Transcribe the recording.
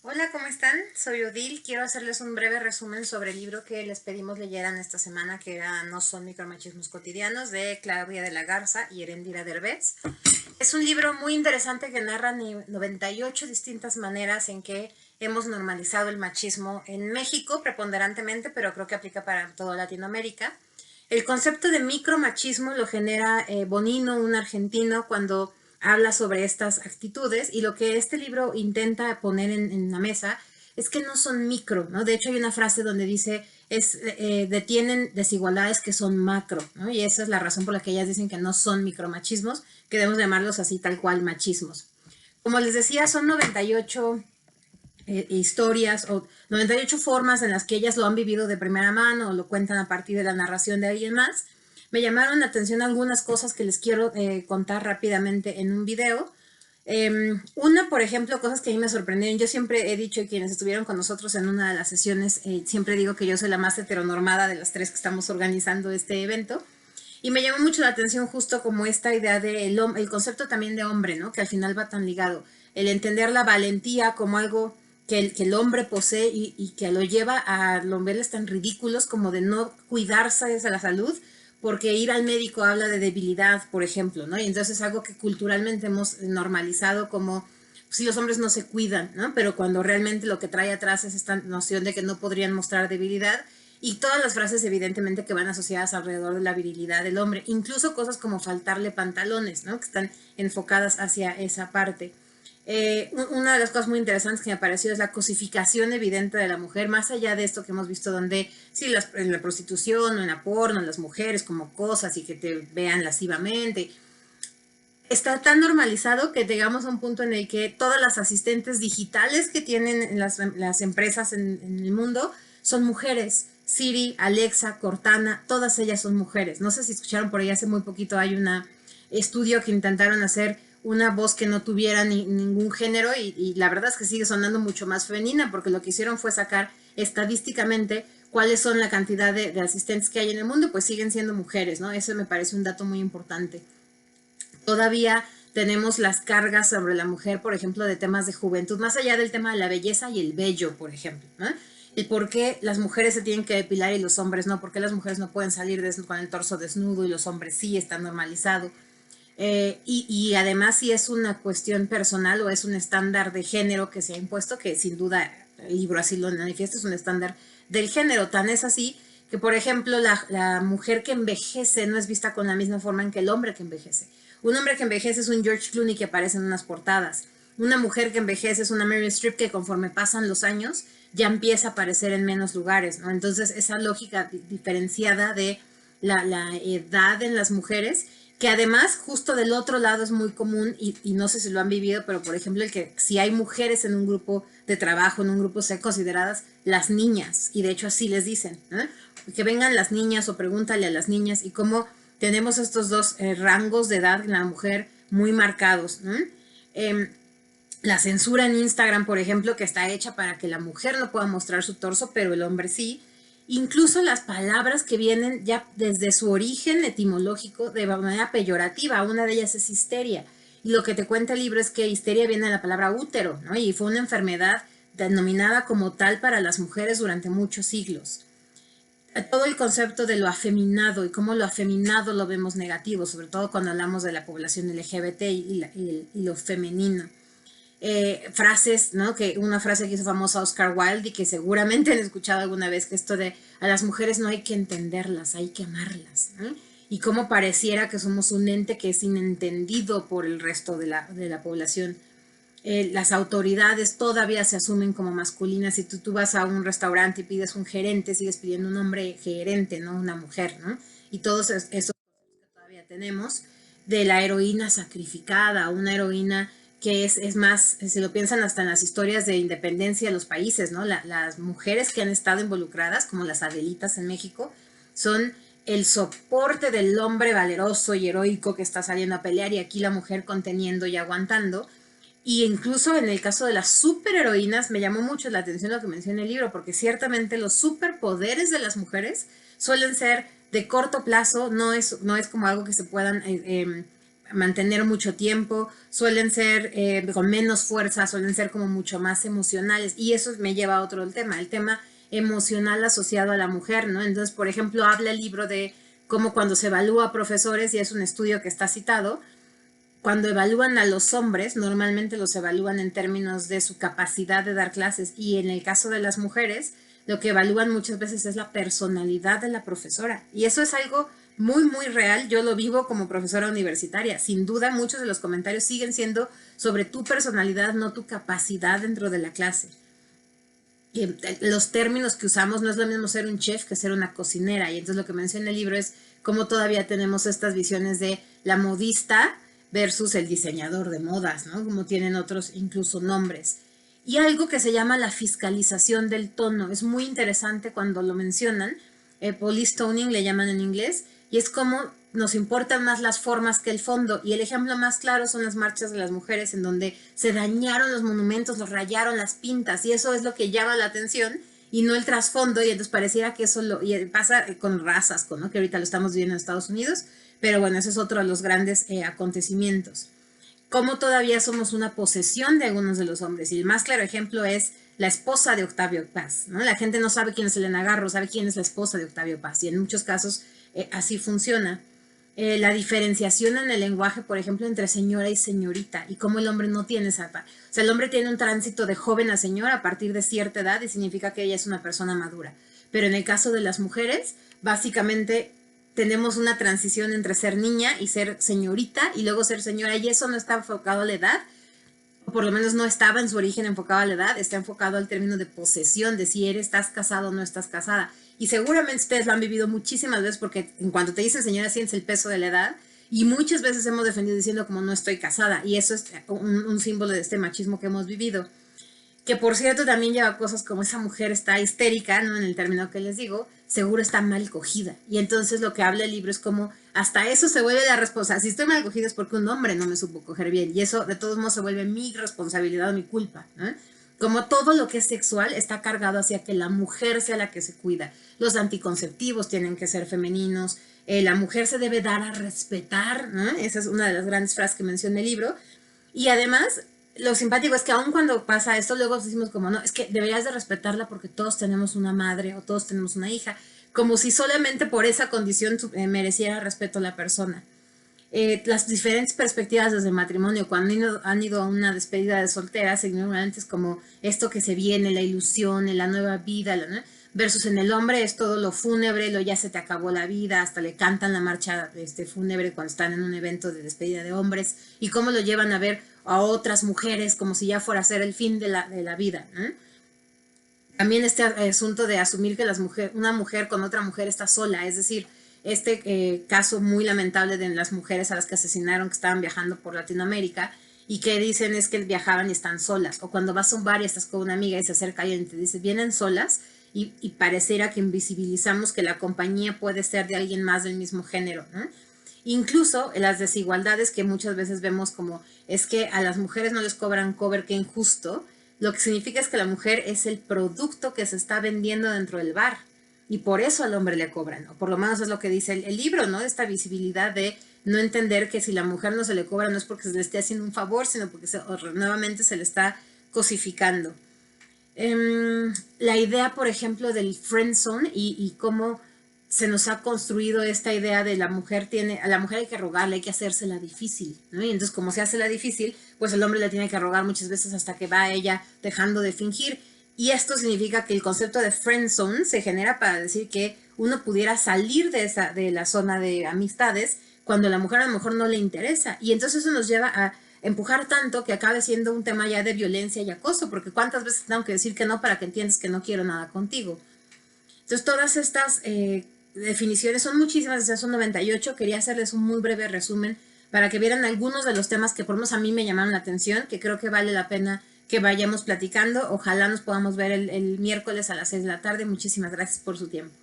Hola, ¿cómo están? Soy Odil. Quiero hacerles un breve resumen sobre el libro que les pedimos leyeran esta semana, que era No son micromachismos cotidianos, de Claudia de la Garza y Erendira Derbez. Es un libro muy interesante que narra 98 distintas maneras en que hemos normalizado el machismo en México preponderantemente, pero creo que aplica para toda Latinoamérica. El concepto de micromachismo lo genera Bonino, un argentino, cuando habla sobre estas actitudes, y lo que este libro intenta poner en la mesa es que no son micro, ¿no? De hecho hay una frase donde dice, detienen desigualdades que son macro, ¿no? Y esa es la razón por la que ellas dicen que no son micromachismos, que debemos llamarlos así tal cual machismos. Como les decía, son 98 historias o 98 formas en las que ellas lo han vivido de primera mano o lo cuentan a partir de la narración de alguien más. Me llamaron la atención algunas cosas que les quiero contar rápidamente en un video. Una, por ejemplo, cosas que a mí me sorprendieron. Yo siempre he dicho, y quienes estuvieron con nosotros en una de las sesiones, siempre digo que yo soy la más heteronormada de las tres que estamos organizando este evento. Y me llamó mucho la atención justo como esta idea del el concepto también de hombre, ¿no? Que al final va tan ligado. El entender la valentía como algo que el hombre posee y que lo lleva a verles tan ridículos como de no cuidarse de la salud, porque ir al médico habla de debilidad, por ejemplo, ¿no? Y entonces es algo que culturalmente hemos normalizado como si los hombres no se cuidan, ¿no? Pero cuando realmente lo que trae atrás es esta noción de que no podrían mostrar debilidad, y todas las frases evidentemente que van asociadas alrededor de la virilidad del hombre, incluso cosas como faltarle pantalones, ¿no? Que están enfocadas hacia esa parte. Una de las cosas muy interesantes que me pareció es la cosificación evidente de la mujer, más allá de esto que hemos visto donde, sí, en la prostitución o en la porno, las mujeres como cosas y que te vean lascivamente, está tan normalizado que llegamos a un punto en el que todas las asistentes digitales que tienen las empresas en el mundo son mujeres. Siri, Alexa, Cortana, todas ellas son mujeres. No sé si escucharon por ahí hace muy poquito, hay un estudio que intentaron hacer una voz que no tuviera ningún género y la verdad es que sigue sonando mucho más femenina porque lo que hicieron fue sacar estadísticamente cuáles son la cantidad de asistentes que hay en el mundo, pues siguen siendo mujeres, ¿no? Eso me parece un dato muy importante. Todavía tenemos las cargas sobre la mujer, por ejemplo, de temas de juventud, más allá del tema de la belleza y el vello, por ejemplo, ¿no? El por qué las mujeres se tienen que depilar y los hombres no, por qué las mujeres no pueden salir con el torso desnudo y los hombres sí, está normalizado. Y además si es una cuestión personal o es un estándar de género que se ha impuesto, que sin duda el libro así lo manifiesta, es un estándar del género, tan es así que, por ejemplo, la mujer que envejece no es vista con la misma forma en que el hombre que envejece. Un hombre que envejece es un George Clooney que aparece en unas portadas. Una mujer que envejece es una Meryl Streep que conforme pasan los años ya empieza a aparecer en menos lugares, ¿no? Entonces esa lógica diferenciada de la edad en las mujeres, que además justo del otro lado es muy común y no sé si lo han vivido, pero por ejemplo el que si hay mujeres en un grupo de trabajo, en un grupo, sean consideradas las niñas, y de hecho así les dicen, ¿eh? Que vengan las niñas o pregúntale a las niñas, y cómo tenemos estos dos rangos de edad en la mujer muy marcados, ¿no? La censura en Instagram, por ejemplo, que está hecha para que la mujer no pueda mostrar su torso, pero el hombre sí. Incluso las palabras que vienen ya desde su origen etimológico de manera peyorativa, una de ellas es histeria. Y lo que te cuenta el libro es que histeria viene de la palabra útero, ¿no? Y fue una enfermedad denominada como tal para las mujeres durante muchos siglos. Todo el concepto de lo afeminado y cómo lo afeminado lo vemos negativo, sobre todo cuando hablamos de la población LGBT y lo femenino. Frases, ¿no? Que una frase que hizo famosa Oscar Wilde y que seguramente han escuchado alguna vez, que esto de a las mujeres no hay que entenderlas, hay que amarlas, ¿no? Y cómo pareciera que somos un ente que es inentendido por el resto de la población. Las autoridades todavía se asumen como masculinas. Si tú vas a un restaurante y pides un gerente, sigues pidiendo un hombre gerente, no una mujer, ¿no? Y todos esos que todavía tenemos de la heroína sacrificada, una heroína que es más, se lo piensan hasta en las historias de independencia de los países, ¿no? Las mujeres que han estado involucradas, como las Adelitas en México, son el soporte del hombre valeroso y heroico que está saliendo a pelear, y aquí la mujer conteniendo y aguantando. Y incluso en el caso de las superheroínas me llamó mucho la atención lo que menciona el libro, porque ciertamente los superpoderes de las mujeres suelen ser de corto plazo, no es como algo que se puedan mantener mucho tiempo, suelen ser con menos fuerza, suelen ser como mucho más emocionales, y eso me lleva a otro el tema emocional asociado a la mujer, ¿no? Entonces, por ejemplo, habla el libro de cómo cuando se evalúa a profesores, y es un estudio que está citado, cuando evalúan a los hombres, normalmente los evalúan en términos de su capacidad de dar clases, y en el caso de las mujeres, lo que evalúan muchas veces es la personalidad de la profesora. Y eso es algo muy, muy real. Yo lo vivo como profesora universitaria. Sin duda, muchos de los comentarios siguen siendo sobre tu personalidad, no tu capacidad dentro de la clase. Y los términos que usamos, no es lo mismo ser un chef que ser una cocinera. Y entonces lo que menciona el libro es cómo todavía tenemos estas visiones de la modista versus el diseñador de modas, ¿no? Como tienen otros incluso nombres. Y algo que se llama la fiscalización del tono. Es muy interesante cuando lo mencionan. Police toning le llaman en inglés. Y es como nos importan más las formas que el fondo. Y el ejemplo más claro son las marchas de las mujeres, en donde se dañaron los monumentos, los rayaron las pintas. Y eso es lo que llama la atención y no el trasfondo. Y entonces pareciera que eso y pasa con razas, ¿no? Que ahorita lo estamos viendo en Estados Unidos. Pero bueno, ese es otro de los grandes acontecimientos. Cómo todavía somos una posesión de algunos de los hombres. Y el más claro ejemplo es la esposa de Octavio Paz, ¿no? La gente no sabe quién es Elena Garro, sabe quién es la esposa de Octavio Paz. Y en muchos casos así funciona. La diferenciación en el lenguaje, por ejemplo, entre señora y señorita, y cómo el hombre no tiene esa... O sea, el hombre tiene un tránsito de joven a señora a partir de cierta edad y significa que ella es una persona madura. Pero en el caso de las mujeres, básicamente tenemos una transición entre ser niña y ser señorita y luego ser señora, y eso no está enfocado a la edad, o por lo menos no estaba en su origen enfocado a la edad, está enfocado al término de posesión, de si estás casado o no estás casada. Y seguramente ustedes lo han vivido muchísimas veces, porque en cuanto te dicen señora sientes el peso de la edad, y muchas veces hemos defendido diciendo como no estoy casada, y eso es un símbolo de este machismo que hemos vivido. Que por cierto también lleva cosas como esa mujer está histérica, ¿no? En el término que les digo, seguro está mal cogida. Y entonces lo que habla el libro es como hasta eso se vuelve la responsabilidad. Si estoy mal cogida es porque un hombre no me supo coger bien. Y eso de todos modos se vuelve mi responsabilidad o mi culpa, ¿no? Como todo lo que es sexual está cargado hacia que la mujer sea la que se cuida. Los anticonceptivos tienen que ser femeninos. La mujer se debe dar a respetar, ¿no? Esa es una de las grandes frases que menciona el libro. Y además, lo simpático es que aun cuando pasa esto, luego decimos como, no, es que deberías de respetarla porque todos tenemos una madre o todos tenemos una hija, como si solamente por esa condición mereciera respeto a la persona. Las diferentes perspectivas desde el matrimonio, cuando han ido a una despedida de solteras, seguramente es como esto que se viene, la ilusión, la nueva vida, ¿no? Versus en el hombre es todo lo fúnebre, lo ya se te acabó la vida, hasta le cantan la marcha fúnebre cuando están en un evento de despedida de hombres, y cómo lo llevan a ver a otras mujeres como si ya fuera a ser el fin de la vida, ¿no? También este asunto de asumir que una mujer con otra mujer está sola, es decir, caso muy lamentable de las mujeres a las que asesinaron que estaban viajando por Latinoamérica y que dicen es que viajaban y están solas, o cuando vas a un bar y estás con una amiga y se acerca alguien y te dice vienen solas, y pareciera que invisibilizamos que la compañía puede ser de alguien más del mismo género, ¿no? Incluso las desigualdades que muchas veces vemos como es que a las mujeres no les cobran cover, que injusto, lo que significa es que la mujer es el producto que se está vendiendo dentro del bar y por eso al hombre le cobran, o por lo menos es lo que dice el libro, ¿no? Esta visibilidad de no entender que si la mujer no se le cobra no es porque se le esté haciendo un favor, sino porque nuevamente se le está cosificando. La idea, por ejemplo, del friendzone y cómo se nos ha construido esta idea de a la mujer hay que rogarle, hay que hacérsela difícil, ¿no? Y entonces como se hace la difícil, pues el hombre le tiene que rogar muchas veces hasta que va ella dejando de fingir. Y esto significa que el concepto de friendzone se genera para decir que uno pudiera salir de la zona de amistades cuando la mujer a lo mejor no le interesa. Y entonces eso nos lleva a empujar tanto que acabe siendo un tema ya de violencia y acoso, porque cuántas veces tengo que decir que no para que entiendas que no quiero nada contigo. Entonces todas estas definiciones son muchísimas, son 98, quería hacerles un muy breve resumen para que vieran algunos de los temas que por lo menos a mí me llamaron la atención, que creo que vale la pena que vayamos platicando. Ojalá nos podamos ver el miércoles a las 6 de la tarde. Muchísimas gracias por su tiempo.